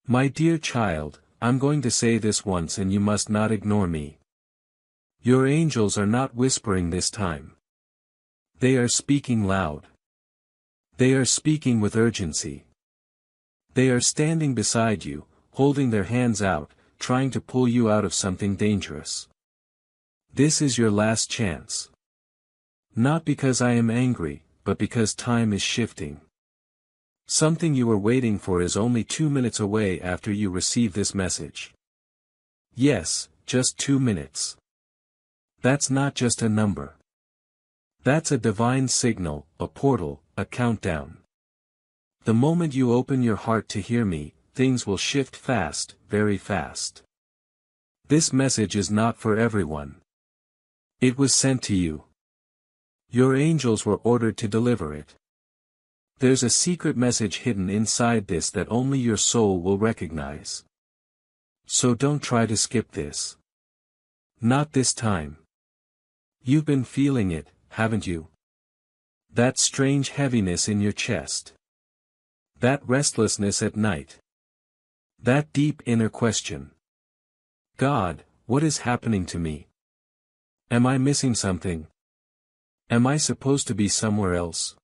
My dear child, I'm going to say this once and you must not ignore me. Your angels are not whispering this time. They are speaking loud. They are speaking with urgency. They are standing beside you, holding their hands out, trying to pull you out of something dangerous. This is your last chance. Not because I am angry, but because time is shifting. Something you were waiting for is only 2 minutes away after you receive this message. Yes, just 2 minutes. That's not just a number. That's a divine signal, a portal, a countdown. The moment you open your heart to hear me, things will shift fast, very fast. This message is not for everyone. It was sent to you. Your angels were ordered to deliver it. There's a secret message hidden inside this that only your soul will recognize. So don't try to skip this. Not this time. You've been feeling it, haven't you? That strange heaviness in your chest. That restlessness at night. That deep inner question. God, what is happening to me? Am I missing something? Am I supposed to be somewhere else?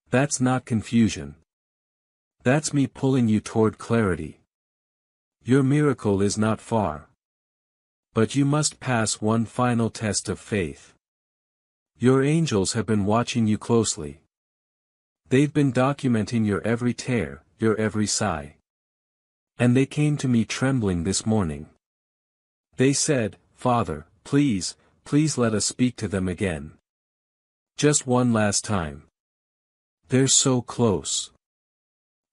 That's not confusion. That's me pulling you toward clarity. Your miracle is not far. But you must pass one final test of faith. Your angels have been watching you closely. They've been documenting your every tear, your every sigh. And they came to me trembling this morning. They said, Father, please, please let us speak to them again. Just one last time. They're so close.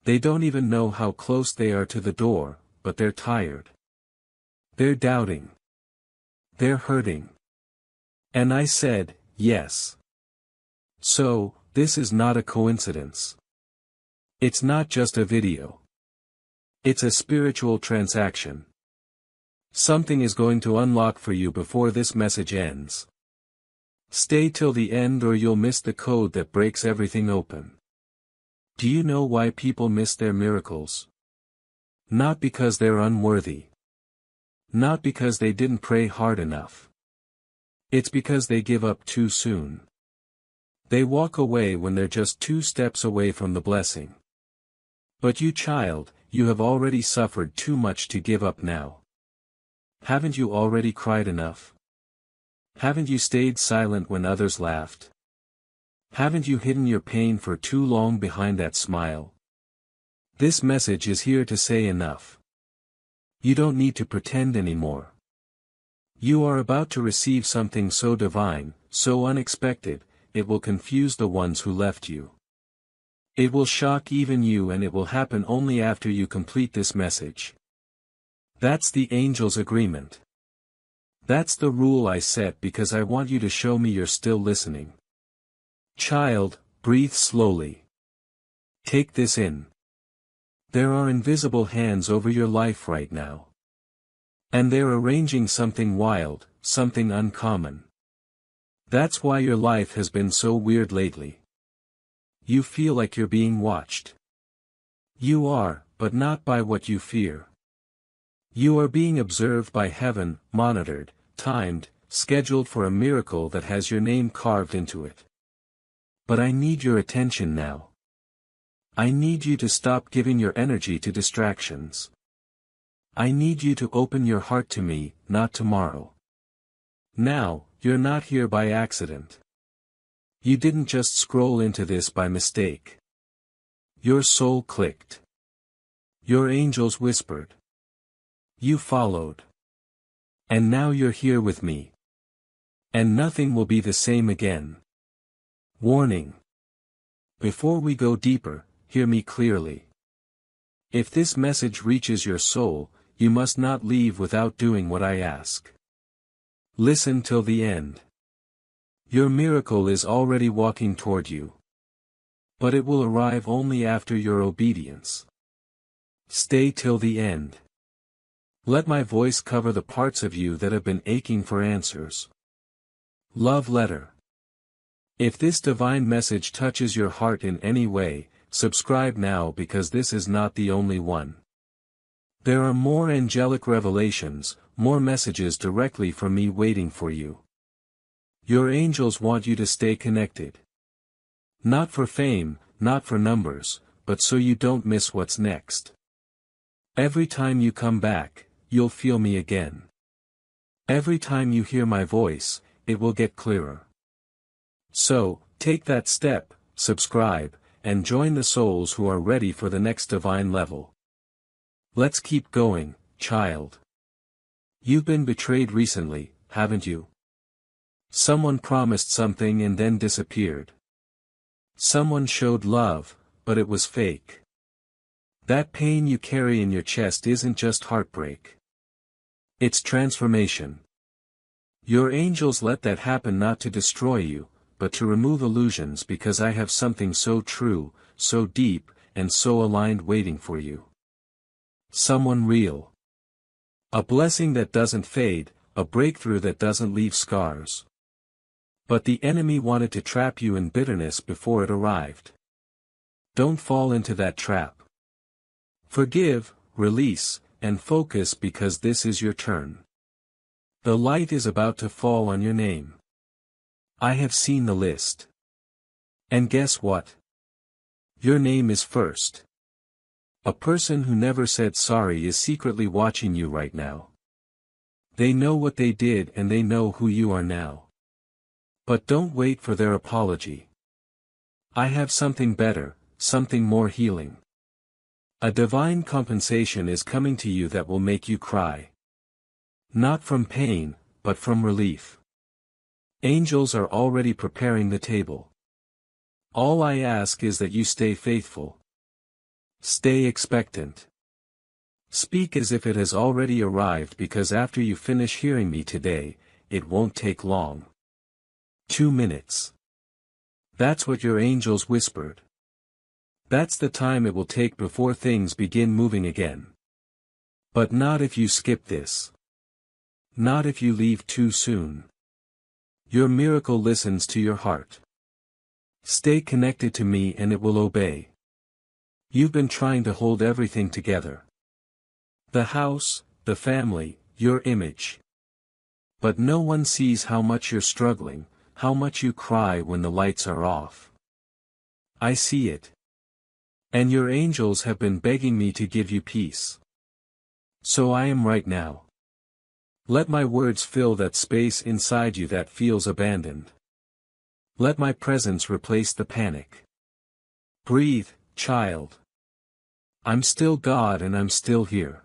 They don't even know how close they are to the door, but they're tired. They're doubting. They're hurting. And I said, yes. So, this is not a coincidence. It's not just a video. It's a spiritual transaction. Something is going to unlock for you before this message ends. Stay till the end or you'll miss the code that breaks everything open. Do you know why people miss their miracles? Not because they're unworthy. Not because they didn't pray hard enough. It's because they give up too soon. They walk away when they're just 2 steps away from the blessing. But you child, you have already suffered too much to give up now. Haven't you already cried enough? Haven't you stayed silent when others laughed? Haven't you hidden your pain for too long behind that smile? This message is here to say enough. You don't need to pretend anymore. You are about to receive something so divine, so unexpected, it will confuse the ones who left you. It will shock even you, and it will happen only after you complete this message. That's the angel's agreement. That's the rule I set because I want you to show me you're still listening. Child, breathe slowly. Take this in. There are invisible hands over your life right now. And they're arranging something wild, something uncommon. That's why your life has been so weird lately. You feel like you're being watched. You are, but not by what you fear. You are being observed by heaven, monitored, timed, scheduled for a miracle that has your name carved into it. But I need your attention now. I need you to stop giving your energy to distractions. I need you to open your heart to me, not tomorrow. Now, you're not here by accident. You didn't just scroll into this by mistake. Your soul clicked. Your angels whispered. You followed. And now you're here with me. And nothing will be the same again. Warning. Before we go deeper, hear me clearly. If this message reaches your soul, you must not leave without doing what I ask. Listen till the end. Your miracle is already walking toward you. But it will arrive only after your obedience. Stay till the end. Let my voice cover the parts of you that have been aching for answers. Love letter. If this divine message touches your heart in any way, subscribe now because this is not the only one. There are more angelic revelations, more messages directly from me waiting for you. Your angels want you to stay connected. Not for fame, not for numbers, but so you don't miss what's next. Every time you come back, you'll feel me again. Every time you hear my voice, it will get clearer. So, take that step, subscribe, and join the souls who are ready for the next divine level. Let's keep going, child. You've been betrayed recently, haven't you? Someone promised something and then disappeared. Someone showed love, but it was fake. That pain you carry in your chest isn't just heartbreak. It's transformation. Your angels let that happen not to destroy you, but to remove illusions, because I have something so true, so deep, and so aligned waiting for you. Someone real. A blessing that doesn't fade, a breakthrough that doesn't leave scars. But the enemy wanted to trap you in bitterness before it arrived. Don't fall into that trap. Forgive, release, and focus, because this is your turn. The light is about to fall on your name. I have seen the list. And guess what? Your name is first. A person who never said sorry is secretly watching you right now. They know what they did and they know who you are now. But don't wait for their apology. I have something better, something more healing. A divine compensation is coming to you that will make you cry. Not from pain, but from relief. Angels are already preparing the table. All I ask is that you stay faithful. Stay expectant. Speak as if it has already arrived, because after you finish hearing me today, it won't take long. 2 minutes. That's what your angels whispered. That's the time it will take before things begin moving again. But not if you skip this. Not if you leave too soon. Your miracle listens to your heart. Stay connected to me and it will obey. You've been trying to hold everything together. The house, the family, your image. But no one sees how much you're struggling, how much you cry when the lights are off. I see it. And your angels have been begging me to give you peace. So I am right now. Let my words fill that space inside you that feels abandoned. Let my presence replace the panic. Breathe, child. I'm still God and I'm still here.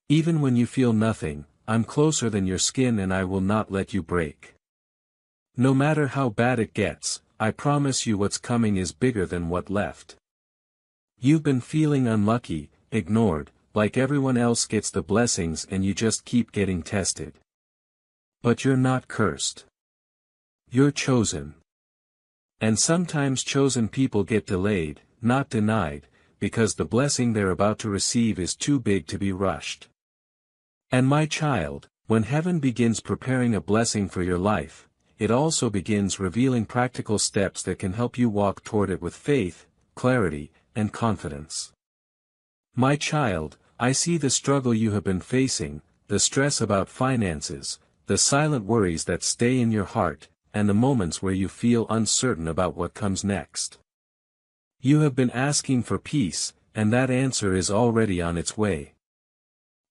Even when you feel nothing, I'm closer than your skin and I will not let you break. No matter how bad it gets, I promise you what's coming is bigger than what left. You've been feeling unlucky, ignored, like everyone else gets the blessings and you just keep getting tested. But you're not cursed. You're chosen. And sometimes chosen people get delayed, not denied, because the blessing they're about to receive is too big to be rushed. And my child, when heaven begins preparing a blessing for your life, it also begins revealing practical steps that can help you walk toward it with faith, clarity, and confidence. My child, I see the struggle you have been facing, the stress about finances, the silent worries that stay in your heart, and the moments where you feel uncertain about what comes next. You have been asking for peace, and that answer is already on its way.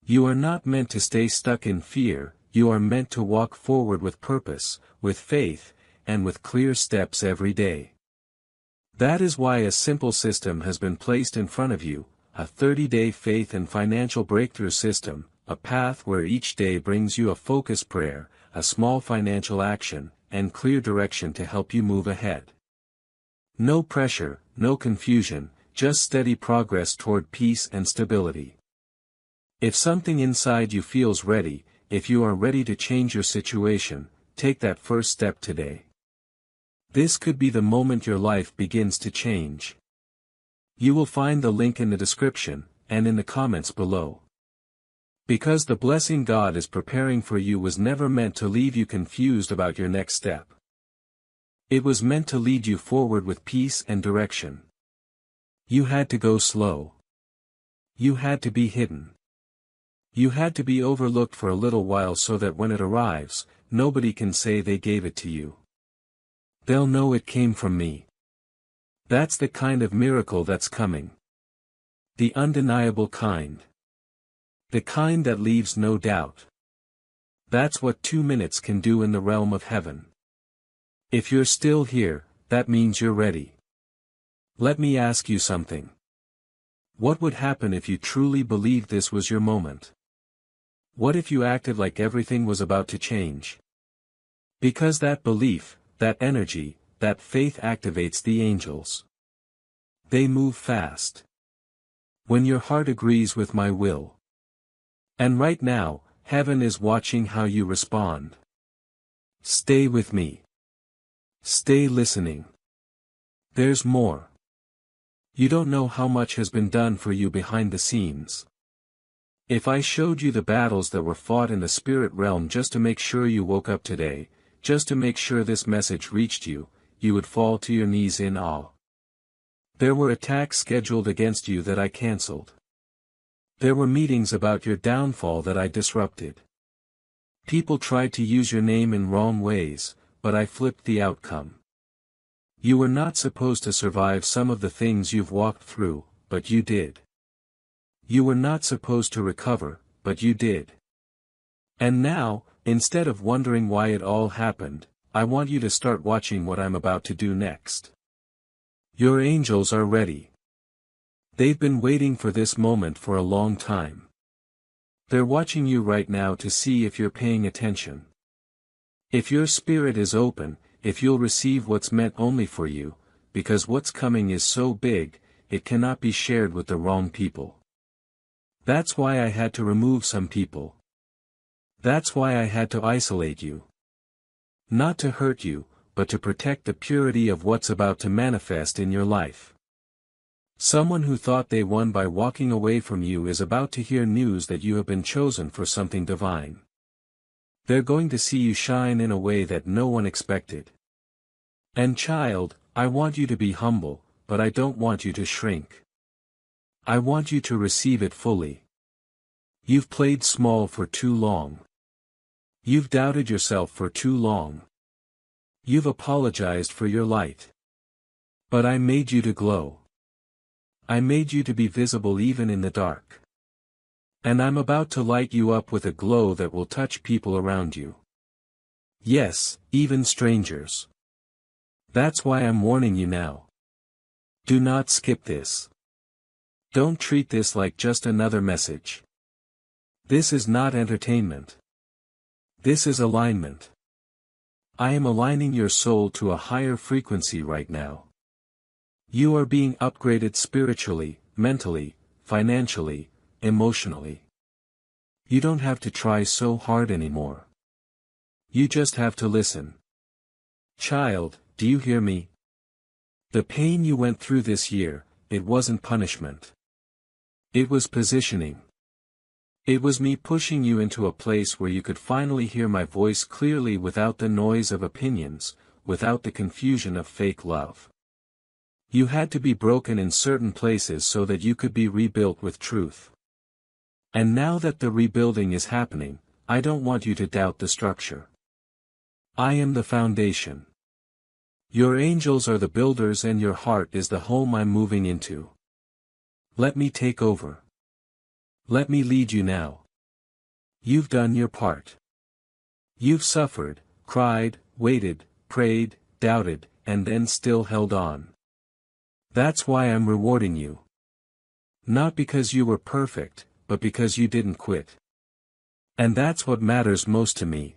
You are not meant to stay stuck in fear, you are meant to walk forward with purpose, with faith, and with clear steps every day. That is why a simple system has been placed in front of you, a 30-day faith and financial breakthrough system, a path where each day brings you a focused prayer, a small financial action, and clear direction to help you move ahead. No pressure, no confusion, just steady progress toward peace and stability. If something inside you feels ready, if you are ready to change your situation, take that first step today. This could be the moment your life begins to change. You will find the link in the description, and in the comments below. Because the blessing God is preparing for you was never meant to leave you confused about your next step. It was meant to lead you forward with peace and direction. You had to go slow. You had to be hidden. You had to be overlooked for a little while so that when it arrives, nobody can say they gave it to you. They'll know it came from me. That's the kind of miracle that's coming. The undeniable kind. The kind that leaves no doubt. That's what 2 minutes can do in the realm of heaven. If you're still here, that means you're ready. Let me ask you something. What would happen if you truly believed this was your moment? What if you acted like everything was about to change? Because that belief, that energy, that faith activates the angels. They move fast. When your heart agrees with my will. And right now, heaven is watching how you respond. Stay with me. Stay listening. There's more. You don't know how much has been done for you behind the scenes. If I showed you the battles that were fought in the spirit realm just to make sure you woke up today, just to make sure this message reached you, you would fall to your knees in awe. There were attacks scheduled against you that I cancelled. There were meetings about your downfall that I disrupted. People tried to use your name in wrong ways, but I flipped the outcome. You were not supposed to survive some of the things you've walked through, but you did. You were not supposed to recover, but you did. And now, instead of wondering why it all happened, I want you to start watching what I'm about to do next. Your angels are ready. They've been waiting for this moment for a long time. They're watching you right now to see if you're paying attention. If your spirit is open, if you'll receive what's meant only for you, because what's coming is so big, it cannot be shared with the wrong people. That's why I had to remove some people. That's why I had to isolate you. Not to hurt you, but to protect the purity of what's about to manifest in your life. Someone who thought they won by walking away from you is about to hear news that you have been chosen for something divine. They're going to see you shine in a way that no one expected. And child, I want you to be humble, but I don't want you to shrink. I want you to receive it fully. You've played small for too long. You've doubted yourself for too long. You've apologized for your light. But I made you to glow. I made you to be visible even in the dark. And I'm about to light you up with a glow that will touch people around you. Yes, even strangers. That's why I'm warning you now. Do not skip this. Don't treat this like just another message. This is not entertainment. This is alignment. I am aligning your soul to a higher frequency right now. You are being upgraded spiritually, mentally, financially, emotionally. You don't have to try so hard anymore. You just have to listen. Child, do you hear me? The pain you went through this year, it wasn't punishment. It was positioning. It was me pushing you into a place where you could finally hear my voice clearly without the noise of opinions, without the confusion of fake love. You had to be broken in certain places so that you could be rebuilt with truth. And now that the rebuilding is happening, I don't want you to doubt the structure. I am the foundation. Your angels are the builders and your heart is the home I'm moving into. Let me take over. Let me lead you now. You've done your part. You've suffered, cried, waited, prayed, doubted, and then still held on. That's why I'm rewarding you. Not because you were perfect, but because you didn't quit. And that's what matters most to me.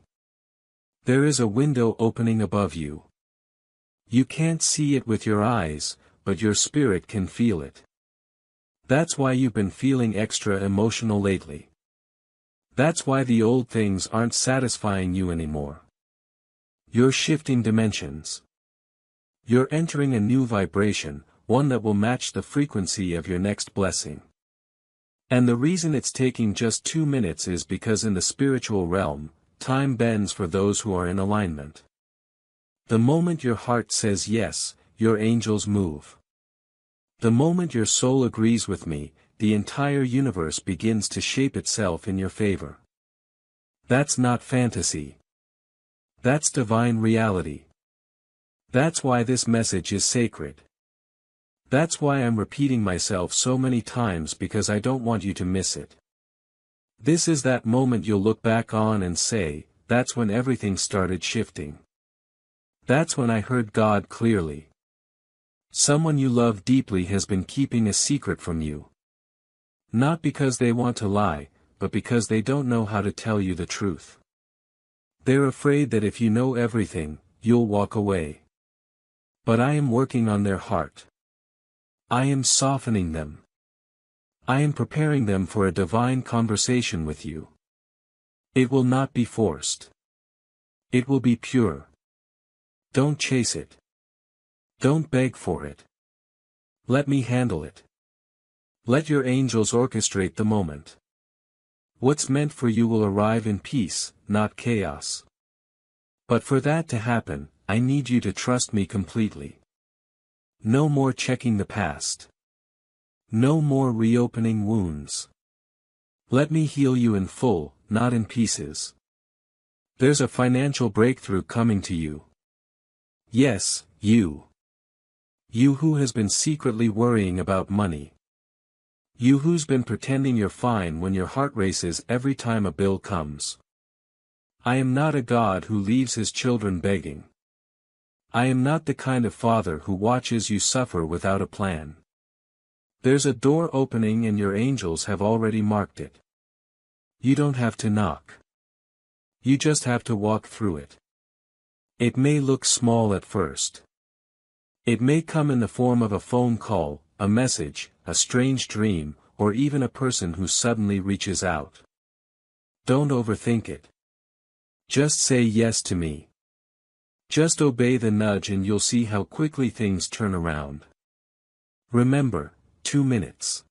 There is a window opening above you. You can't see it with your eyes, but your spirit can feel it. That's why you've been feeling extra emotional lately. That's why the old things aren't satisfying you anymore. You're shifting dimensions. You're entering a new vibration, one that will match the frequency of your next blessing. And the reason it's taking just 2 minutes is because in the spiritual realm, time bends for those who are in alignment. The moment your heart says yes, your angels move. The moment your soul agrees with me, the entire universe begins to shape itself in your favor. That's not fantasy. That's divine reality. That's why this message is sacred. That's why I'm repeating myself so many times, because I don't want you to miss it. This is that moment you'll look back on and say, that's when everything started shifting. That's when I heard God clearly. Someone you love deeply has been keeping a secret from you. Not because they want to lie, but because they don't know how to tell you the truth. They're afraid that if you know everything, you'll walk away. But I am working on their heart. I am softening them. I am preparing them for a divine conversation with you. It will not be forced. It will be pure. Don't chase it. Don't beg for it. Let me handle it. Let your angels orchestrate the moment. What's meant for you will arrive in peace, not chaos. But for that to happen, I need you to trust me completely. No more checking the past. No more reopening wounds. Let me heal you in full, not in pieces. There's a financial breakthrough coming to you. Yes, you. You who has been secretly worrying about money. You who's been pretending you're fine when your heart races every time a bill comes. I am not a God who leaves his children begging. I am not the kind of father who watches you suffer without a plan. There's a door opening and your angels have already marked it. You don't have to knock. You just have to walk through it. It may look small at first. It may come in the form of a phone call, a message, a strange dream, or even a person who suddenly reaches out. Don't overthink it. Just say yes to me. Just obey the nudge and you'll see how quickly things turn around. Remember, 2 minutes.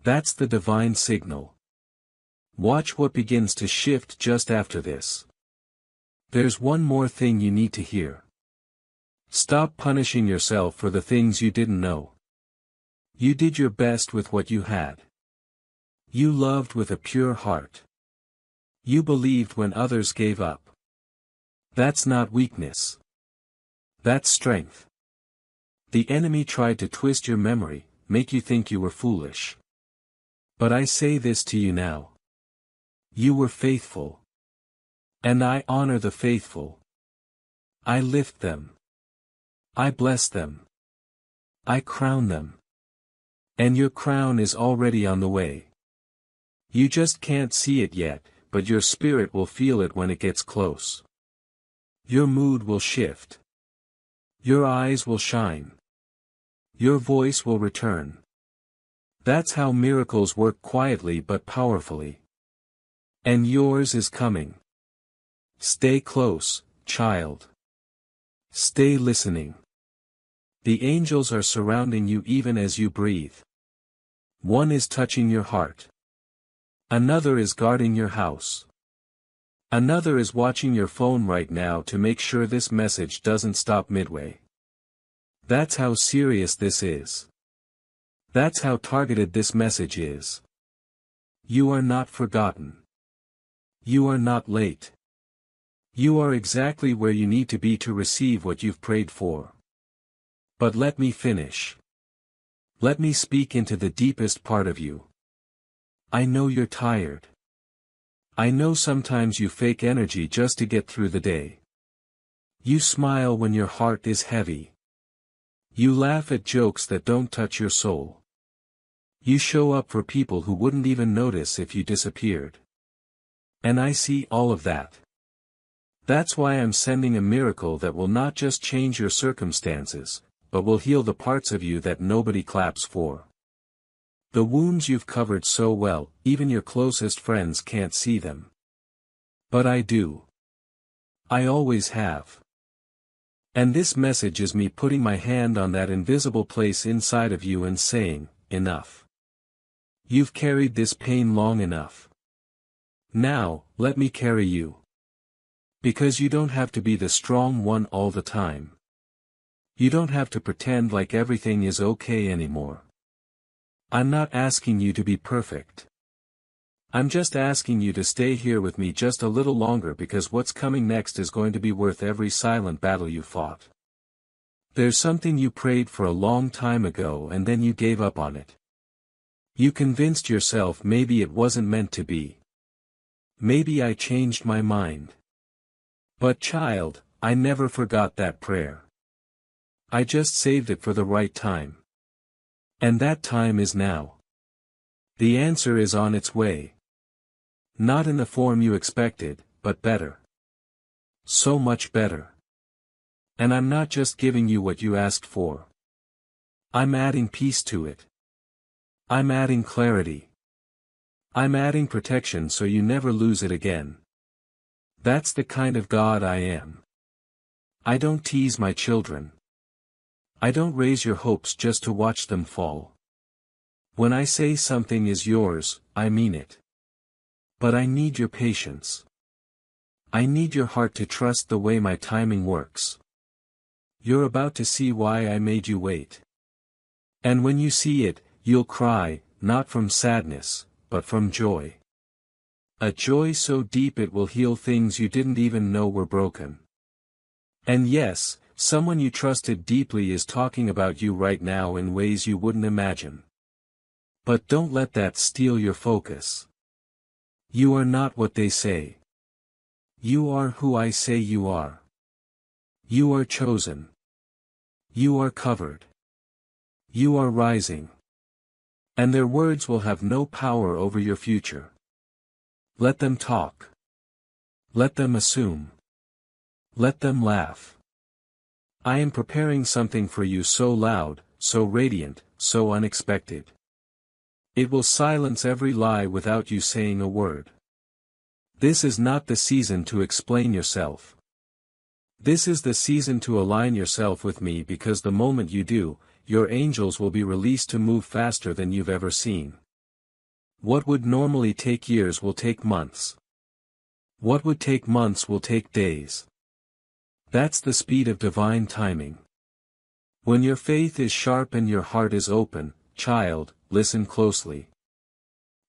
That's the divine signal. Watch what begins to shift just after this. There's one more thing you need to hear. Stop punishing yourself for the things you didn't know. You did your best with what you had. You loved with a pure heart. You believed when others gave up. That's not weakness. That's strength. The enemy tried to twist your memory, make you think you were foolish. But I say this to you now. You were faithful. And I honor the faithful. I lift them. I bless them. I crown them. And your crown is already on the way. You just can't see it yet, but your spirit will feel it when it gets close. Your mood will shift. Your eyes will shine. Your voice will return. That's how miracles work, quietly but powerfully. And yours is coming. Stay close, child. Stay listening. The angels are surrounding you even as you breathe. One is touching your heart. Another is guarding your house. Another is watching your phone right now to make sure this message doesn't stop midway. That's how serious this is. That's how targeted this message is. You are not forgotten. You are not late. You are exactly where you need to be to receive what you've prayed for. But let me finish. Let me speak into the deepest part of you. I know you're tired. I know sometimes you fake energy just to get through the day. You smile when your heart is heavy. You laugh at jokes that don't touch your soul. You show up for people who wouldn't even notice if you disappeared. And I see all of that. That's why I'm sending a miracle that will not just change your circumstances, but will heal the parts of you that nobody claps for. The wounds you've covered so well, even your closest friends can't see them. But I do. I always have. And this message is me putting my hand on that invisible place inside of you and saying, enough. You've carried this pain long enough. Now, let me carry you. Because you don't have to be the strong one all the time. You don't have to pretend like everything is okay anymore. I'm not asking you to be perfect. I'm just asking you to stay here with me just a little longer because what's coming next is going to be worth every silent battle you fought. There's something you prayed for a long time ago and then you gave up on it. You convinced yourself maybe it wasn't meant to be. Maybe I changed my mind. But child, I never forgot that prayer. I just saved it for the right time. And that time is now. The answer is on its way. Not in the form you expected, but better. So much better. And I'm not just giving you what you asked for. I'm adding peace to it. I'm adding clarity. I'm adding protection so you never lose it again. That's the kind of God I am. I don't tease my children. I don't raise your hopes just to watch them fall. When I say something is yours, I mean it. But I need your patience. I need your heart to trust the way my timing works. You're about to see why I made you wait. And when you see it, you'll cry, not from sadness, but from joy. A joy so deep it will heal things you didn't even know were broken. And yes, someone you trusted deeply is talking about you right now in ways you wouldn't imagine. But don't let that steal your focus. You are not what they say. You are who I say you are. You are chosen. You are covered. You are rising. And their words will have no power over your future. Let them talk. Let them assume. Let them laugh. I am preparing something for you so loud, so radiant, so unexpected. It will silence every lie without you saying a word. This is not the season to explain yourself. This is the season to align yourself with me because the moment you do, your angels will be released to move faster than you've ever seen. What would normally take years will take months. What would take months will take days. That's the speed of divine timing. When your faith is sharp and your heart is open, child, listen closely.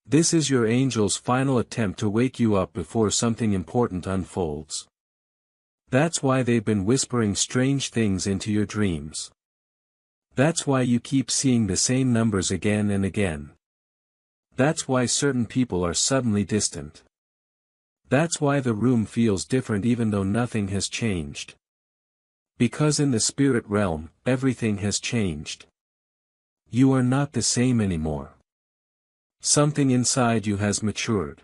This is your angel's final attempt to wake you up before something important unfolds. That's why they've been whispering strange things into your dreams. That's why you keep seeing the same numbers again and again. That's why certain people are suddenly distant. That's why the room feels different even though nothing has changed. Because in the spirit realm, everything has changed. You are not the same anymore. Something inside you has matured.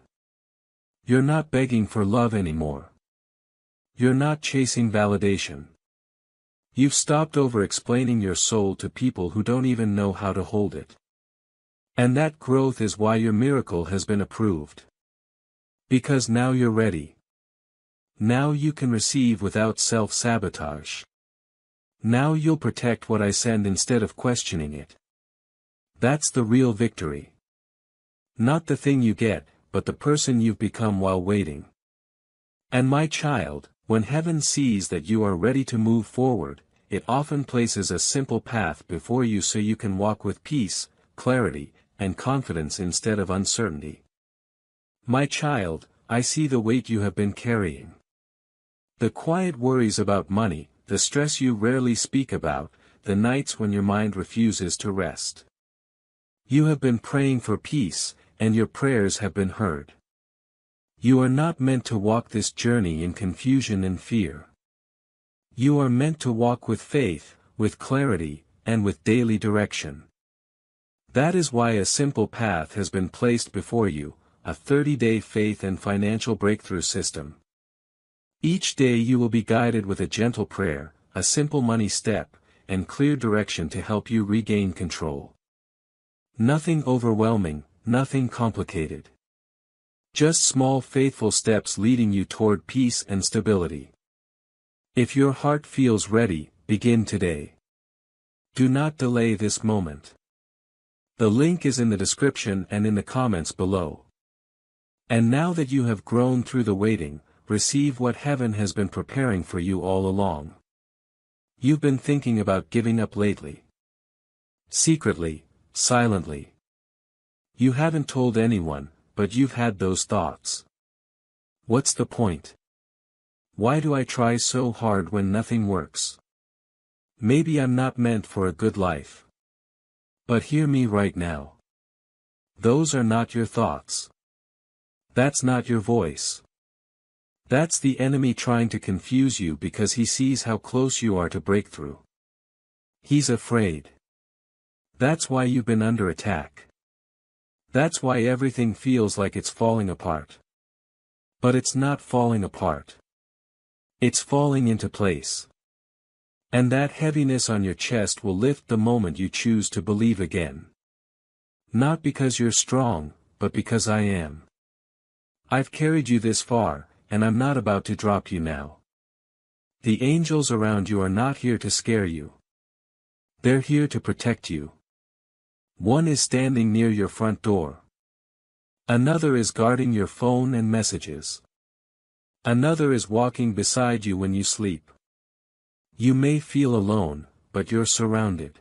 You're not begging for love anymore. You're not chasing validation. You've stopped over-explaining your soul to people who don't even know how to hold it. And that growth is why your miracle has been approved. Because now you're ready. Now you can receive without self-sabotage. Now you'll protect what I send instead of questioning it. That's the real victory. Not the thing you get, but the person you've become while waiting. And my child, when heaven sees that you are ready to move forward, it often places a simple path before you so you can walk with peace, clarity, and confidence instead of uncertainty. My child, I see the weight you have been carrying. The quiet worries about money, the stress you rarely speak about, the nights when your mind refuses to rest. You have been praying for peace, and your prayers have been heard. You are not meant to walk this journey in confusion and fear. You are meant to walk with faith, with clarity, and with daily direction. That is why a simple path has been placed before you, a 30-day faith and financial breakthrough system. Each day you will be guided with a gentle prayer, a simple money step, and clear direction to help you regain control. Nothing overwhelming, nothing complicated. Just small faithful steps leading you toward peace and stability. If your heart feels ready, begin today. Do not delay this moment. The link is in the description and in the comments below. And now that you have grown through the waiting, receive what heaven has been preparing for you all along. You've been thinking about giving up lately. Secretly, silently. You haven't told anyone, but you've had those thoughts. What's the point? Why do I try so hard when nothing works? Maybe I'm not meant for a good life. But hear me right now. Those are not your thoughts. That's not your voice. That's the enemy trying to confuse you because he sees how close you are to breakthrough. He's afraid. That's why you've been under attack. That's why everything feels like it's falling apart. But it's not falling apart. It's falling into place. And that heaviness on your chest will lift the moment you choose to believe again. Not because you're strong, but because I am. I've carried you this far, and I'm not about to drop you now. The angels around you are not here to scare you. They're here to protect you. One is standing near your front door. Another is guarding your phone and messages. Another is walking beside you when you sleep. You may feel alone, but you're surrounded.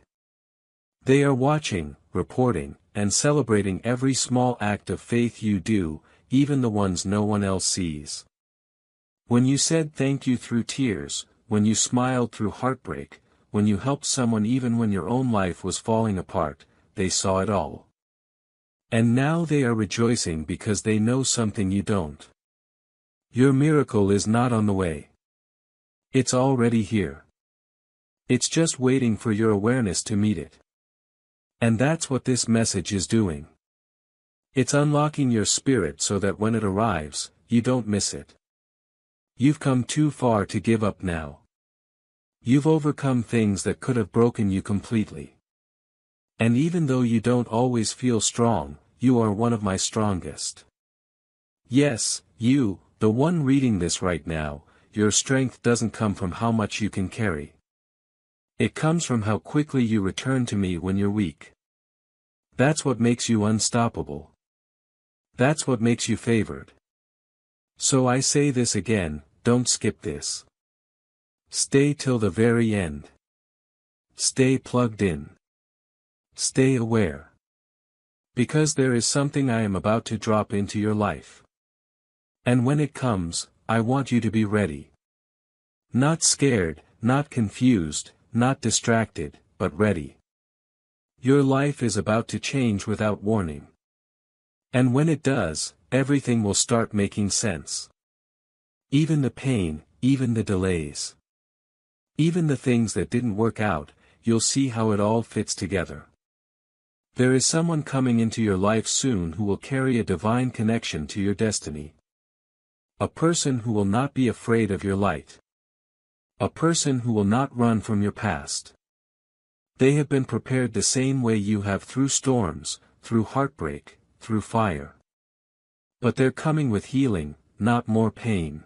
They are watching, reporting, and celebrating every small act of faith you do, even the ones no one else sees. When you said thank you through tears, when you smiled through heartbreak, when you helped someone even when your own life was falling apart, they saw it all. And now they are rejoicing because they know something you don't. Your miracle is not on the way. It's already here. It's just waiting for your awareness to meet it. And that's what this message is doing. It's unlocking your spirit so that when it arrives, you don't miss it. You've come too far to give up now. You've overcome things that could have broken you completely. And even though you don't always feel strong, you are one of my strongest. Yes, you, the one reading this right now, your strength doesn't come from how much you can carry. It comes from how quickly you return to me when you're weak. That's what makes you unstoppable. That's what makes you favored. So I say this again, don't skip this. Stay till the very end. Stay plugged in. Stay aware. Because there is something I am about to drop into your life. And when it comes, I want you to be ready. Not scared, not confused, not distracted, but ready. Your life is about to change without warning. And when it does, everything will start making sense. Even the pain, even the delays. Even the things that didn't work out, you'll see how it all fits together. There is someone coming into your life soon who will carry a divine connection to your destiny. A person who will not be afraid of your light. A person who will not run from your past. They have been prepared the same way you have through storms, through heartbreak, through fire. But they're coming with healing, not more pain.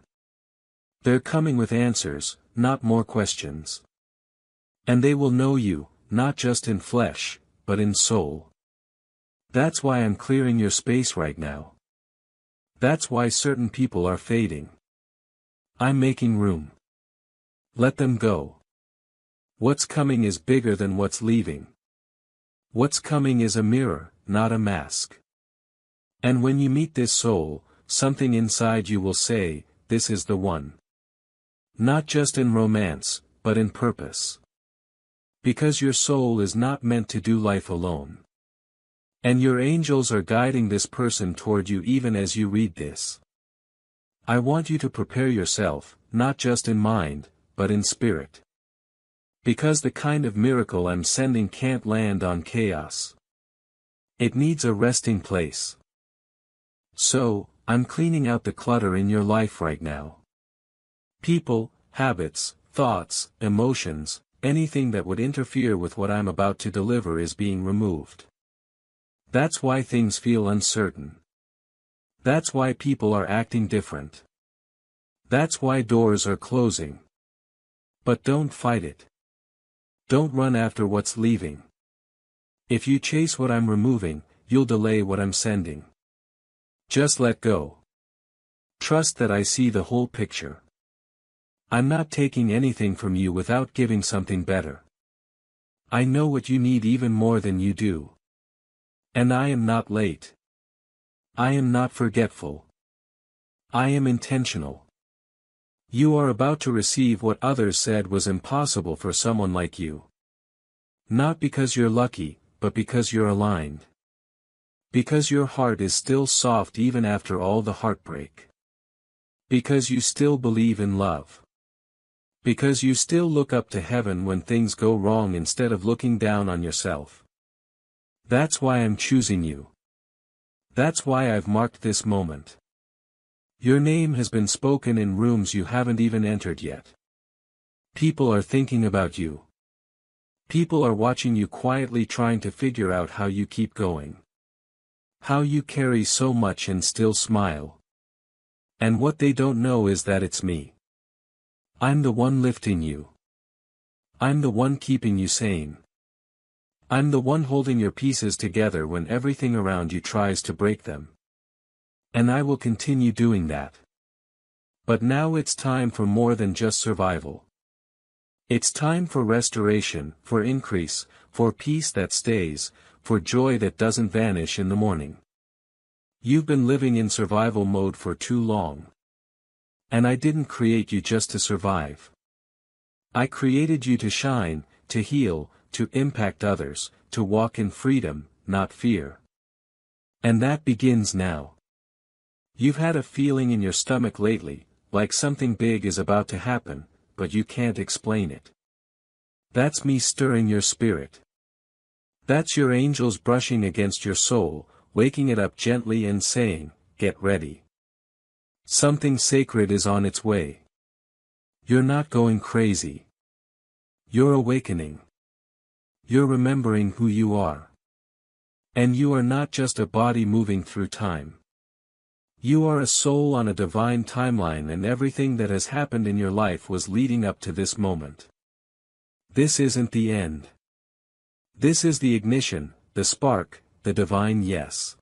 They're coming with answers, not more questions. And they will know you, not just in flesh, but in soul. That's why I'm clearing your space right now. That's why certain people are fading. I'm making room. Let them go. What's coming is bigger than what's leaving. What's coming is a mirror, not a mask. And when you meet this soul, something inside you will say, this is the one. Not just in romance, but in purpose. Because your soul is not meant to do life alone. And your angels are guiding this person toward you even as you read this. I want you to prepare yourself, not just in mind, but in spirit. Because the kind of miracle I'm sending can't land on chaos. It needs a resting place. So, I'm cleaning out the clutter in your life right now. People, habits, thoughts, emotions, anything that would interfere with what I'm about to deliver is being removed. That's why things feel uncertain. That's why people are acting different. That's why doors are closing. But don't fight it. Don't run after what's leaving. If you chase what I'm removing, you'll delay what I'm sending. Just let go. Trust that I see the whole picture. I'm not taking anything from you without giving something better. I know what you need even more than you do. And I am not late. I am not forgetful. I am intentional. You are about to receive what others said was impossible for someone like you. Not because you're lucky, but because you're aligned. Because your heart is still soft even after all the heartbreak. Because you still believe in love. Because you still look up to heaven when things go wrong instead of looking down on yourself. That's why I'm choosing you. That's why I've marked this moment. Your name has been spoken in rooms you haven't even entered yet. People are thinking about you. People are watching you quietly, trying to figure out how you keep going. How you carry so much and still smile. And what they don't know is that it's me. I'm the one lifting you. I'm the one keeping you sane. I'm the one holding your pieces together when everything around you tries to break them. And I will continue doing that. But now it's time for more than just survival. It's time for restoration, for increase, for peace that stays, for joy that doesn't vanish in the morning. You've been living in survival mode for too long. And I didn't create you just to survive. I created you to shine, to heal, to impact others, to walk in freedom, not fear. And that begins now. You've had a feeling in your stomach lately, like something big is about to happen, but you can't explain it. That's me stirring your spirit. That's your angels brushing against your soul, waking it up gently and saying, "Get ready. Something sacred is on its way." You're not going crazy. You're awakening. You're remembering who you are. And you are not just a body moving through time. You are a soul on a divine timeline, and everything that has happened in your life was leading up to this moment. This isn't the end. This is the ignition, the spark, the divine yes.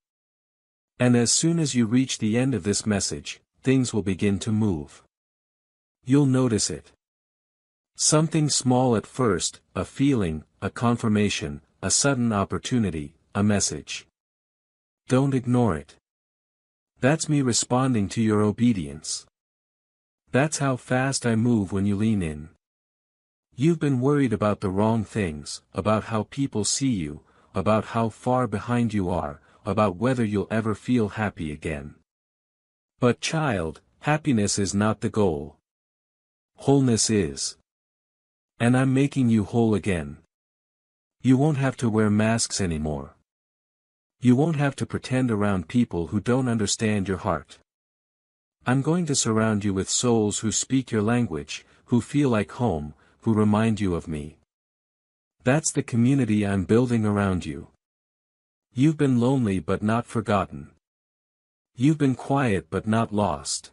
And as soon as you reach the end of this message, things will begin to move. You'll notice it. Something small at first, a feeling, a confirmation, a sudden opportunity, a message. Don't ignore it. That's me responding to your obedience. That's how fast I move when you lean in. You've been worried about the wrong things, about how people see you, about how far behind you are, about whether you'll ever feel happy again. But child, happiness is not the goal. Wholeness is. And I'm making you whole again. You won't have to wear masks anymore. You won't have to pretend around people who don't understand your heart. I'm going to surround you with souls who speak your language, who feel like home, who remind you of me. That's the community I'm building around you. You've been lonely but not forgotten. You've been quiet but not lost.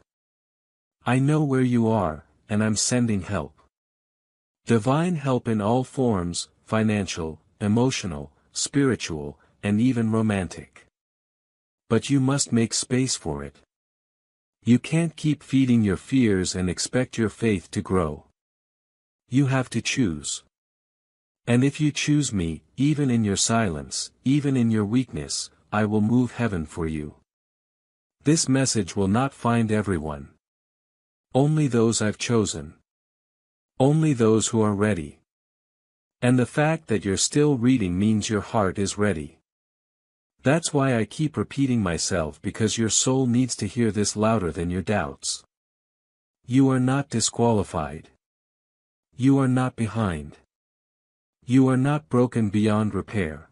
I know where you are, and I'm sending help. Divine help in all forms, financial, emotional, spiritual, and even romantic. But you must make space for it. You can't keep feeding your fears and expect your faith to grow. You have to choose. And if you choose me, even in your silence, even in your weakness, I will move heaven for you. This message will not find everyone. Only those I've chosen. Only those who are ready. And the fact that you're still reading means your heart is ready. That's why I keep repeating myself, because your soul needs to hear this louder than your doubts. You are not disqualified. You are not behind. You are not broken beyond repair.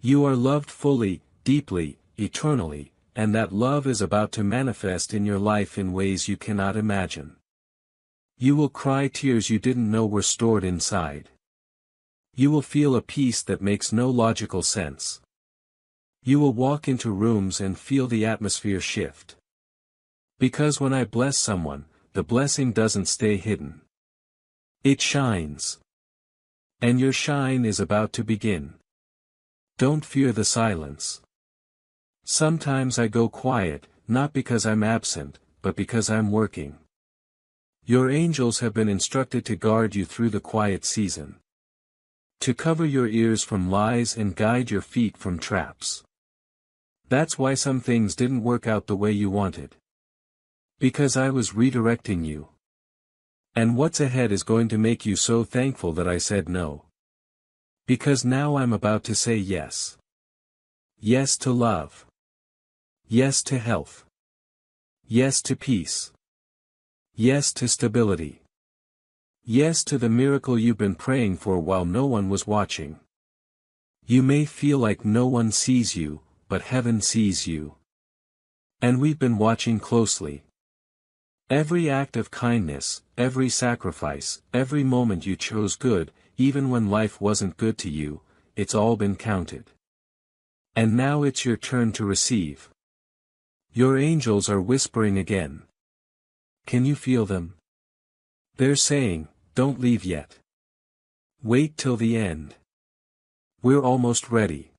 You are loved fully, deeply, eternally, and that love is about to manifest in your life in ways you cannot imagine. You will cry tears you didn't know were stored inside. You will feel a peace that makes no logical sense. You will walk into rooms and feel the atmosphere shift. Because when I bless someone, the blessing doesn't stay hidden. It shines. And your shine is about to begin. Don't fear the silence. Sometimes I go quiet, not because I'm absent, but because I'm working. Your angels have been instructed to guard you through the quiet season. To cover your ears from lies and guide your feet from traps. That's why some things didn't work out the way you wanted. Because I was redirecting you. And what's ahead is going to make you so thankful that I said no. Because now I'm about to say yes. Yes to love. Yes to health. Yes to peace. Yes to stability. Yes to the miracle you've been praying for while no one was watching. You may feel like no one sees you, but heaven sees you. And we've been watching closely. Every act of kindness, every sacrifice, every moment you chose good, even when life wasn't good to you, it's all been counted. And now it's your turn to receive. Your angels are whispering again. Can you feel them? They're saying, don't leave yet. Wait till the end. We're almost ready.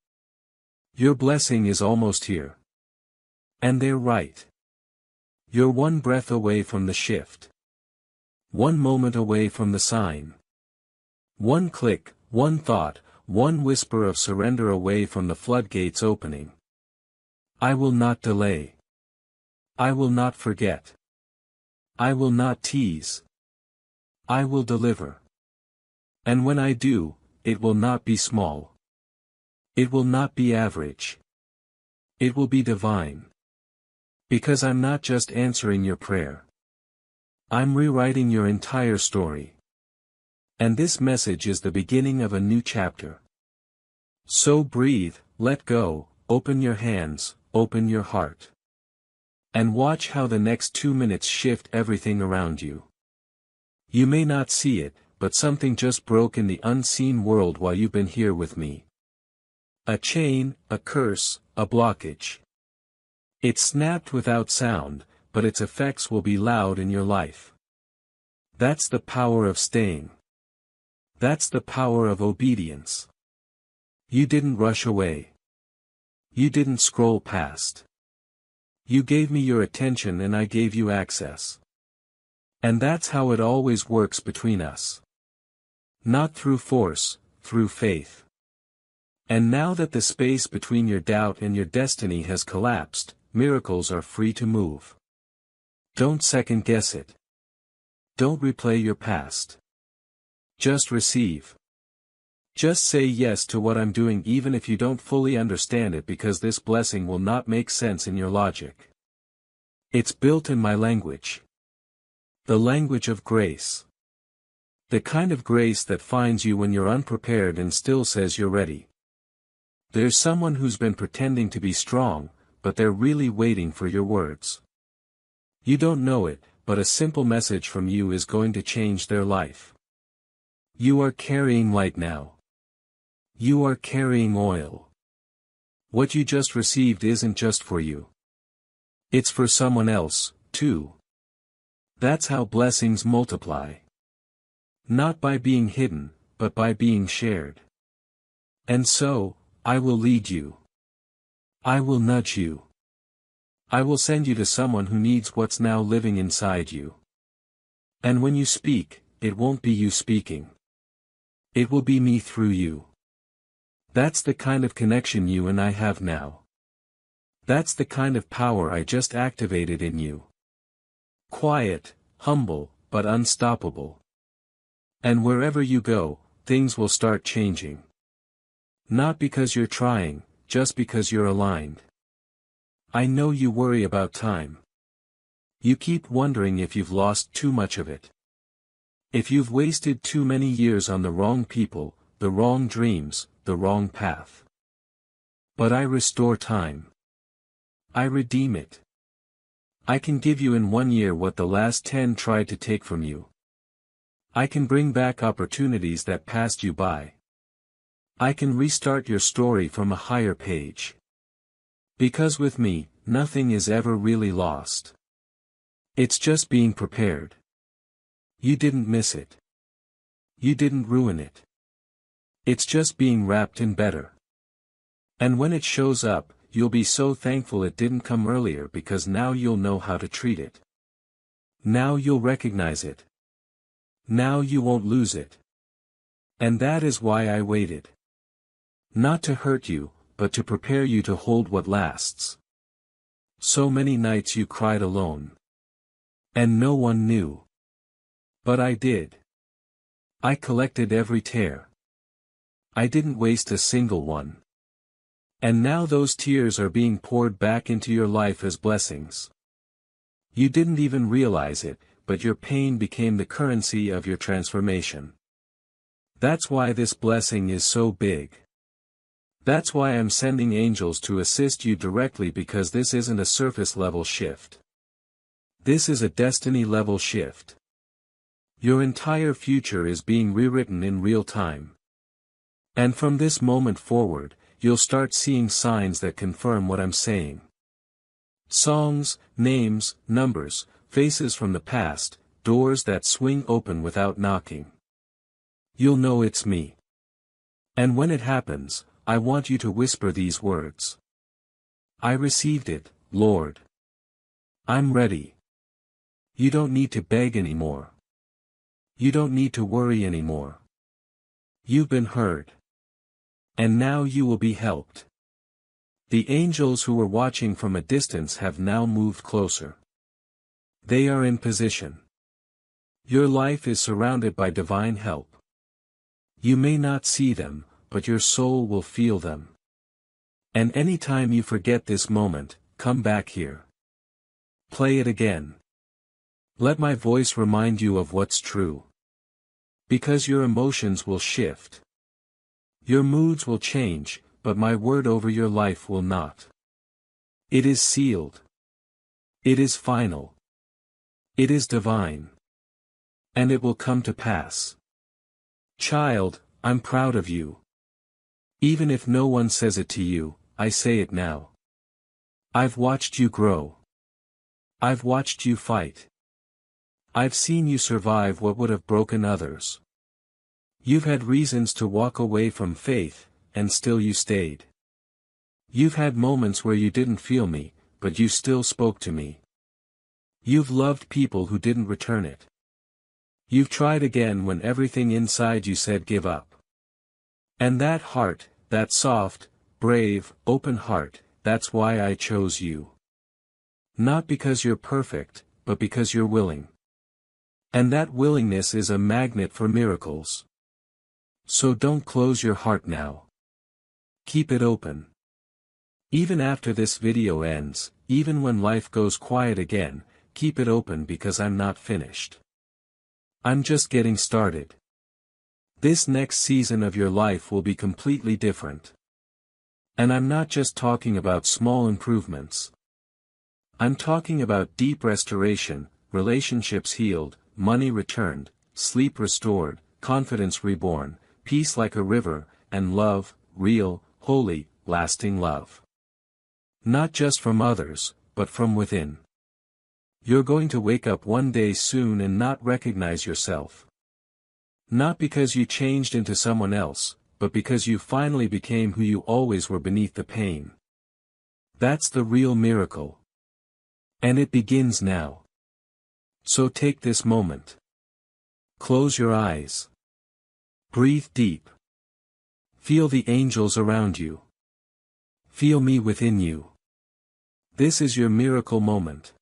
Your blessing is almost here. And they're right. You're one breath away from the shift. One moment away from the sign. One click, one thought, one whisper of surrender away from the floodgates opening. I will not delay. I will not forget. I will not tease. I will deliver. And when I do, it will not be small. It will not be average. It will be divine. Because I'm not just answering your prayer. I'm rewriting your entire story. And this message is the beginning of a new chapter. So breathe, let go, open your hands, open your heart. And watch how the next 2 minutes shift everything around you. You may not see it, but something just broke in the unseen world while you've been here with me. A chain, a curse, a blockage. It snapped without sound, but its effects will be loud in your life. That's the power of staying. That's the power of obedience. You didn't rush away. You didn't scroll past. You gave me your attention and I gave you access. And that's how it always works between us. Not through force, through faith. And now that the space between your doubt and your destiny has collapsed, miracles are free to move. Don't second guess it. Don't replay your past. Just receive. Just say yes to what I'm doing even if you don't fully understand it, because this blessing will not make sense in your logic. It's built in my language. The language of grace. The kind of grace that finds you when you're unprepared and still says you're ready. There's someone who's been pretending to be strong, but they're really waiting for your words. You don't know it, but a simple message from you is going to change their life. You are carrying light now. You are carrying oil. What you just received isn't just for you. It's for someone else, too. That's how blessings multiply. Not by being hidden, but by being shared. And so, I will lead you. I will nudge you. I will send you to someone who needs what's now living inside you. And when you speak, it won't be you speaking. It will be me through you. That's the kind of connection you and I have now. That's the kind of power I just activated in you. Quiet, humble, but unstoppable. And wherever you go, things will start changing. Not because you're trying, just because you're aligned. I know you worry about time. You keep wondering if you've lost too much of it. If you've wasted too many years on the wrong people, the wrong dreams, the wrong path. But I restore time. I redeem it. I can give you in 1 year what the last 10 tried to take from you. I can bring back opportunities that passed you by. I can restart your story from a higher page. Because with me, nothing is ever really lost. It's just being prepared. You didn't miss it. You didn't ruin it. It's just being wrapped in better. And when it shows up, you'll be so thankful it didn't come earlier, because now you'll know how to treat it. Now you'll recognize it. Now you won't lose it. And that is why I waited. Not to hurt you, but to prepare you to hold what lasts. So many nights you cried alone. And no one knew. But I did. I collected every tear. I didn't waste a single one. And now those tears are being poured back into your life as blessings. You didn't even realize it, but your pain became the currency of your transformation. That's why this blessing is so big. That's why I'm sending angels to assist you directly, because this isn't a surface level shift. This is a destiny level shift. Your entire future is being rewritten in real time. And from this moment forward, you'll start seeing signs that confirm what I'm saying. Songs, names, numbers, faces from the past, doors that swing open without knocking. You'll know it's me. And when it happens, I want you to whisper these words. I received it, Lord. I'm ready. You don't need to beg anymore. You don't need to worry anymore. You've been heard. And now you will be helped. The angels who were watching from a distance have now moved closer. They are in position. Your life is surrounded by divine help. You may not see them, but your soul will feel them. And anytime you forget this moment, come back here. Play it again. Let my voice remind you of what's true. Because your emotions will shift. Your moods will change, but my word over your life will not. It is sealed. It is final. It is divine. And it will come to pass. Child, I'm proud of you. Even if no one says it to you, I say it now. I've watched you grow. I've watched you fight. I've seen you survive what would have broken others. You've had reasons to walk away from faith, and still you stayed. You've had moments where you didn't feel me, but you still spoke to me. You've loved people who didn't return it. You've tried again when everything inside you said give up. And that heart, that soft, brave, open heart, that's why I chose you. Not because you're perfect, but because you're willing. And that willingness is a magnet for miracles. So don't close your heart now. Keep it open. Even after this video ends, even when life goes quiet again, keep it open, because I'm not finished. I'm just getting started. This next season of your life will be completely different. And I'm not just talking about small improvements. I'm talking about deep restoration, relationships healed, money returned, sleep restored, confidence reborn, peace like a river, and love, real, holy, lasting love. Not just from others, but from within. You're going to wake up one day soon and not recognize yourself. Not because you changed into someone else, but because you finally became who you always were beneath the pain. That's the real miracle. And it begins now. So take this moment. Close your eyes. Breathe deep. Feel the angels around you. Feel me within you. This is your miracle moment.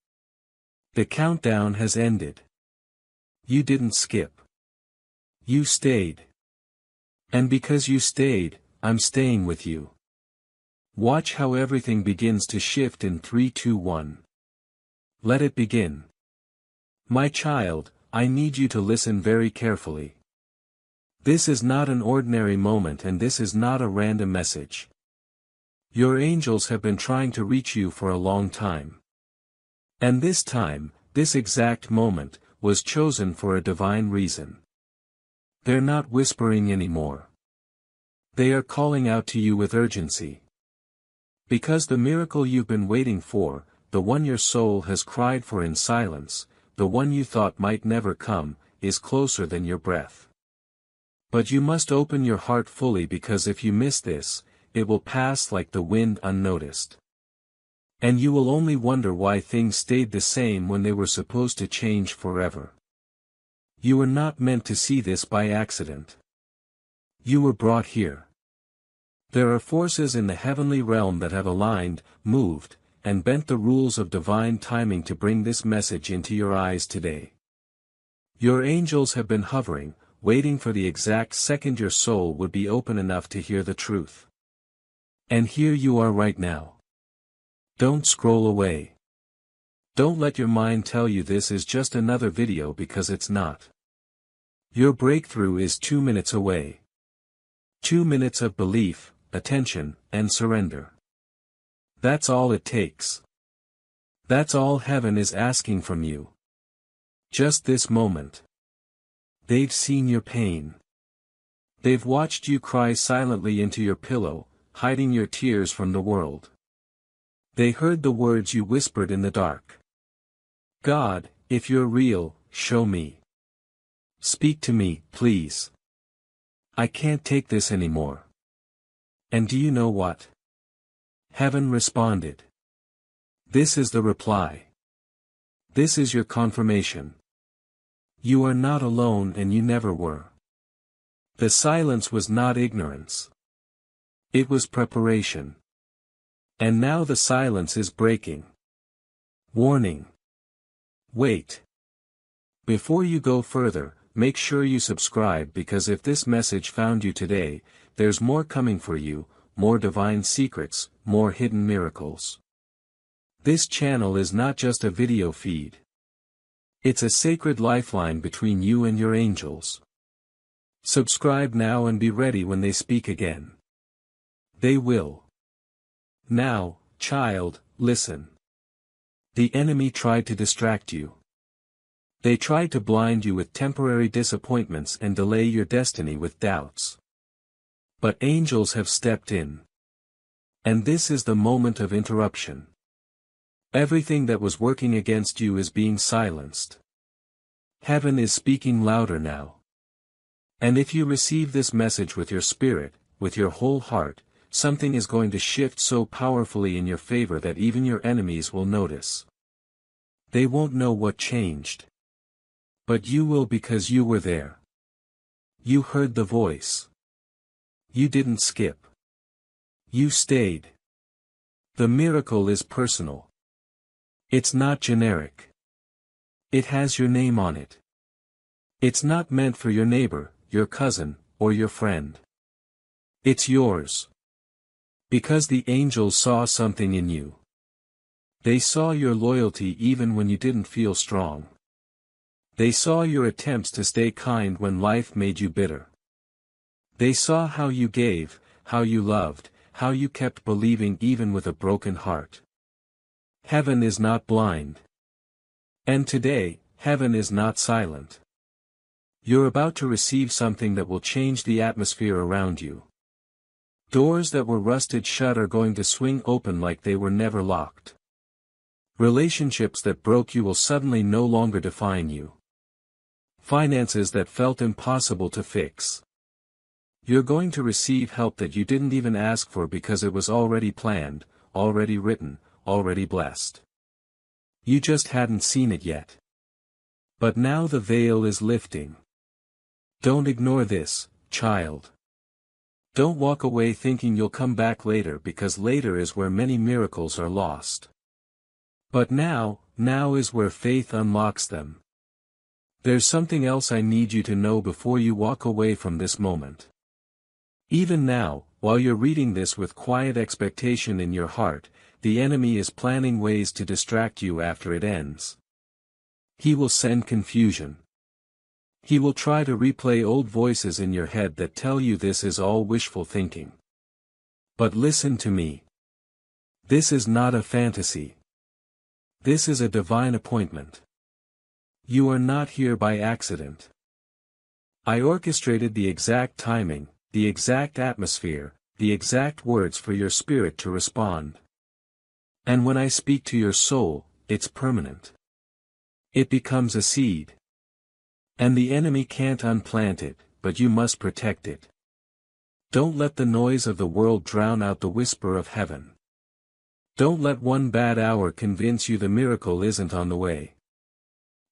The countdown has ended. You didn't skip. You stayed. And because you stayed, I'm staying with you. Watch how everything begins to shift in 3, 2, 1. Let it begin. My child, I need you to listen very carefully. This is not an ordinary moment, and this is not a random message. Your angels have been trying to reach you for a long time. And this time, this exact moment, was chosen for a divine reason. They're not whispering anymore. They are calling out to you with urgency. Because the miracle you've been waiting for, the one your soul has cried for in silence, the one you thought might never come, is closer than your breath. But you must open your heart fully, because if you miss this, it will pass like the wind unnoticed. And you will only wonder why things stayed the same when they were supposed to change forever. You were not meant to see this by accident. You were brought here. There are forces in the heavenly realm that have aligned, moved, and bent the rules of divine timing to bring this message into your eyes today. Your angels have been hovering, waiting for the exact second your soul would be open enough to hear the truth. And here you are right now. Don't scroll away. Don't let your mind tell you this is just another video, because it's not. Your breakthrough is 2 minutes away. 2 minutes of belief, attention, and surrender. That's all it takes. That's all heaven is asking from you. Just this moment. They've seen your pain. They've watched you cry silently into your pillow, hiding your tears from the world. They heard the words you whispered in the dark. God, if you're real, show me. Speak to me, please. I can't take this anymore. And do you know what? Heaven responded. This is the reply. This is your confirmation. You are not alone, and you never were. The silence was not ignorance. It was preparation. And now the silence is breaking. Warning. Wait. Before you go further, make sure you subscribe, because if this message found you today, there's more coming for you, more divine secrets, more hidden miracles. This channel is not just a video feed. It's a sacred lifeline between you and your angels. Subscribe now and be ready when they speak again. They will. Now, child, listen. The enemy tried to distract you. They tried to blind you with temporary disappointments and delay your destiny with doubts. But angels have stepped in. And this is the moment of interruption. Everything that was working against you is being silenced. Heaven is speaking louder now. And if you receive this message with your spirit, with your whole heart, something is going to shift so powerfully in your favor that even your enemies will notice. They won't know what changed. But you will, because you were there. You heard the voice. You didn't skip. You stayed. The miracle is personal. It's not generic. It has your name on it. It's not meant for your neighbor, your cousin, or your friend. It's yours. Because the angels saw something in you. They saw your loyalty even when you didn't feel strong. They saw your attempts to stay kind when life made you bitter. They saw how you gave, how you loved, how you kept believing even with a broken heart. Heaven is not blind. And today, heaven is not silent. You're about to receive something that will change the atmosphere around you. Doors that were rusted shut are going to swing open like they were never locked. Relationships that broke you will suddenly no longer define you. Finances that felt impossible to fix. You're going to receive help that you didn't even ask for, because it was already planned, already written, already blessed. You just hadn't seen it yet. But now the veil is lifting. Don't ignore this, child. Don't walk away thinking you'll come back later, because later is where many miracles are lost. But now is where faith unlocks them. There's something else I need you to know before you walk away from this moment. Even now, while you're reading this with quiet expectation in your heart, the enemy is planning ways to distract you after it ends. He will send confusion. He will try to replay old voices in your head that tell you this is all wishful thinking. But listen to me. This is not a fantasy. This is a divine appointment. You are not here by accident. I orchestrated the exact timing, the exact atmosphere, the exact words for your spirit to respond. And when I speak to your soul, it's permanent. It becomes a seed. And the enemy can't unplant it, but you must protect it. Don't let the noise of the world drown out the whisper of heaven. Don't let one bad hour convince you the miracle isn't on the way.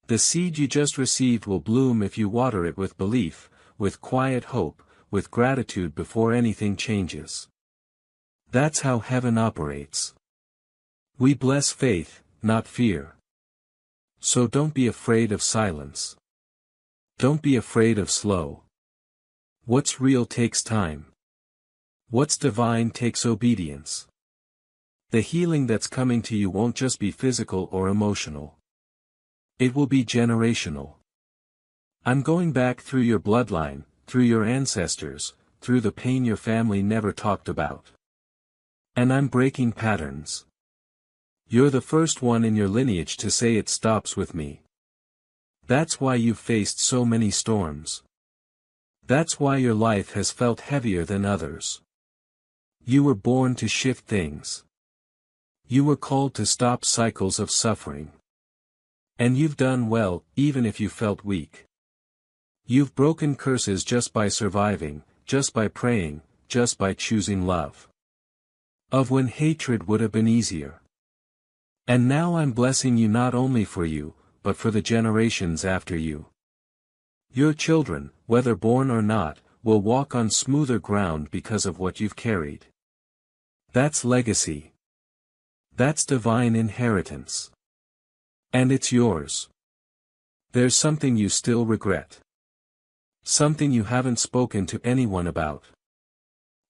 The seed you just received will bloom if you water it with belief, with quiet hope, with gratitude before anything changes. That's how heaven operates. We bless faith, not fear. So don't be afraid of silence. Don't be afraid of slow. What's real takes time. What's divine takes obedience. The healing that's coming to you won't just be physical or emotional. It will be generational. I'm going back through your bloodline, through your ancestors, through the pain your family never talked about. And I'm breaking patterns. You're the first one in your lineage to say it stops with me. That's why you've faced so many storms. That's why your life has felt heavier than others. You were born to shift things. You were called to stop cycles of suffering. And you've done well, even if you felt weak. You've broken curses just by surviving, just by praying, just by choosing love. Of when hatred would have been easier. And now I'm blessing you not only for you, but for the generations after you. Your children, whether born or not, will walk on smoother ground because of what you've carried. That's legacy. That's divine inheritance. And it's yours. There's something you still regret. Something you haven't spoken to anyone about.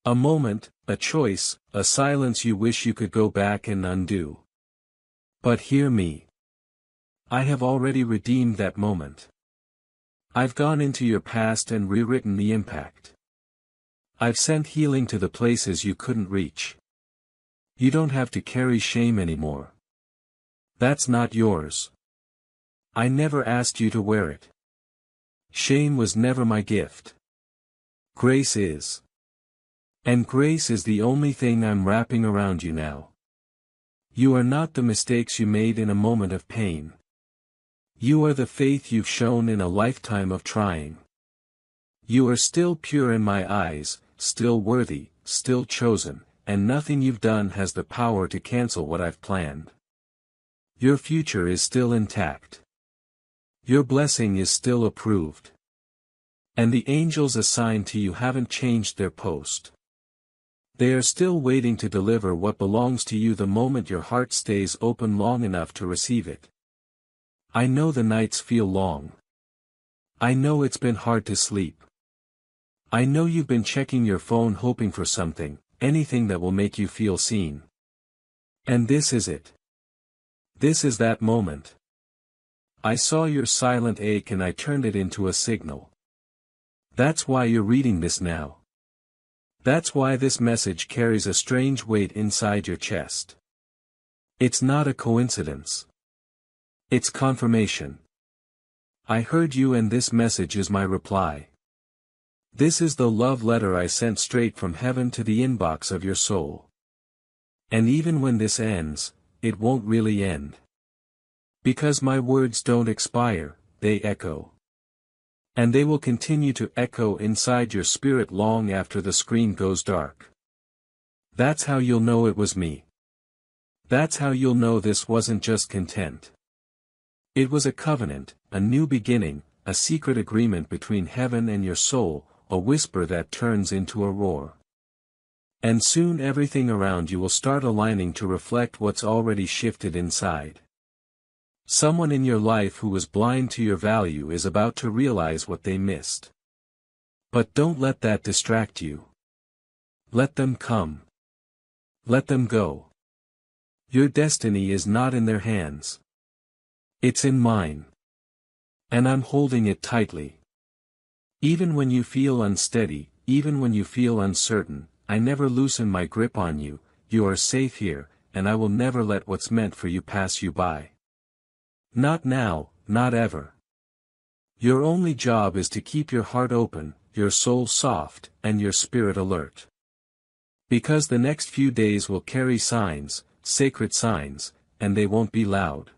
A moment, a choice, a silence you wish you could go back and undo. But hear me. I have already redeemed that moment. I've gone into your past and rewritten the impact. I've sent healing to the places you couldn't reach. You don't have to carry shame anymore. That's not yours. I never asked you to wear it. Shame was never my gift. Grace is. And grace is the only thing I'm wrapping around you now. You are not the mistakes you made in a moment of pain. You are the faith you've shown in a lifetime of trying. You are still pure in my eyes, still worthy, still chosen, and nothing you've done has the power to cancel what I've planned. Your future is still intact. Your blessing is still approved. And the angels assigned to you haven't changed their post. They are still waiting to deliver what belongs to you the moment your heart stays open long enough to receive it. I know the nights feel long. I know it's been hard to sleep. I know you've been checking your phone hoping for something, anything that will make you feel seen. And this is it. This is that moment. I saw your silent ache and I turned it into a signal. That's why you're reading this now. That's why this message carries a strange weight inside your chest. It's not a coincidence. It's confirmation. I heard you and this message is my reply. This is the love letter I sent straight from heaven to the inbox of your soul. And even when this ends, it won't really end. Because my words don't expire, they echo. And they will continue to echo inside your spirit long after the screen goes dark. That's how you'll know it was me. That's how you'll know this wasn't just content. It was a covenant, a new beginning, a secret agreement between heaven and your soul, a whisper that turns into a roar. And soon everything around you will start aligning to reflect what's already shifted inside. Someone in your life who was blind to your value is about to realize what they missed. But don't let that distract you. Let them come. Let them go. Your destiny is not in their hands. It's in mine. And I'm holding it tightly. Even when you feel unsteady, even when you feel uncertain, I never loosen my grip on you. You are safe here, and I will never let what's meant for you pass you by. Not now, not ever. Your only job is to keep your heart open, your soul soft, and your spirit alert. Because the next few days will carry signs, sacred signs, and they won't be loud.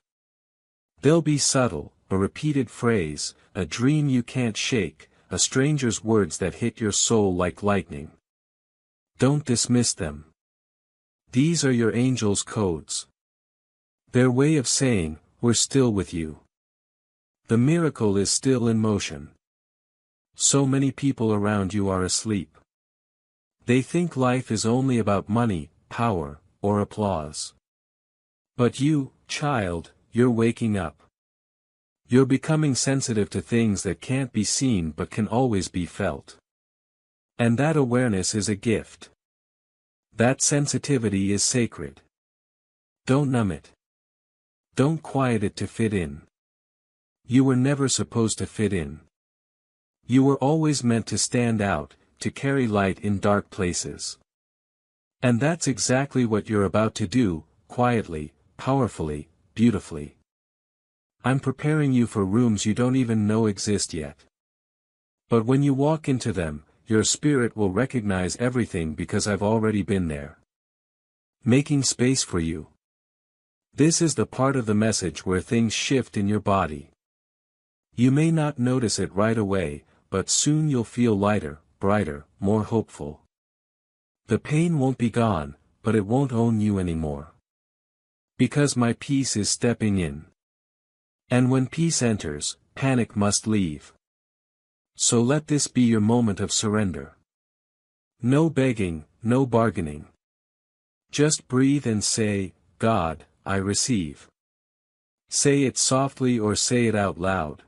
They'll be subtle, a repeated phrase, a dream you can't shake, a stranger's words that hit your soul like lightning. Don't dismiss them. These are your angels' codes. Their way of saying, we're still with you. The miracle is still in motion. So many people around you are asleep. They think life is only about money, power, or applause. But you, child, you're waking up. You're becoming sensitive to things that can't be seen but can always be felt. And that awareness is a gift. That sensitivity is sacred. Don't numb it. Don't quiet it to fit in. You were never supposed to fit in. You were always meant to stand out, to carry light in dark places. And that's exactly what you're about to do, quietly, powerfully, beautifully. I'm preparing you for rooms you don't even know exist yet. But when you walk into them, your spirit will recognize everything because I've already been there. Making space for you. This is the part of the message where things shift in your body. You may not notice it right away, but soon you'll feel lighter, brighter, more hopeful. The pain won't be gone, but it won't own you anymore. Because my peace is stepping in. And when peace enters, panic must leave. So let this be your moment of surrender. No begging, no bargaining. Just breathe and say, God, I receive. Say it softly or say it out loud.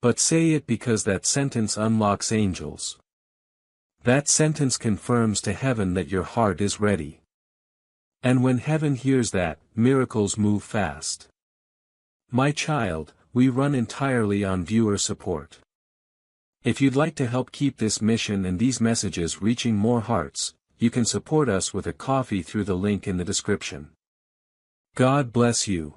But say it because that sentence unlocks angels. That sentence confirms to heaven that your heart is ready. And when heaven hears that, miracles move fast. My child, we run entirely on viewer support. If you'd like to help keep this mission and these messages reaching more hearts, you can support us with a coffee through the link in the description. God bless you.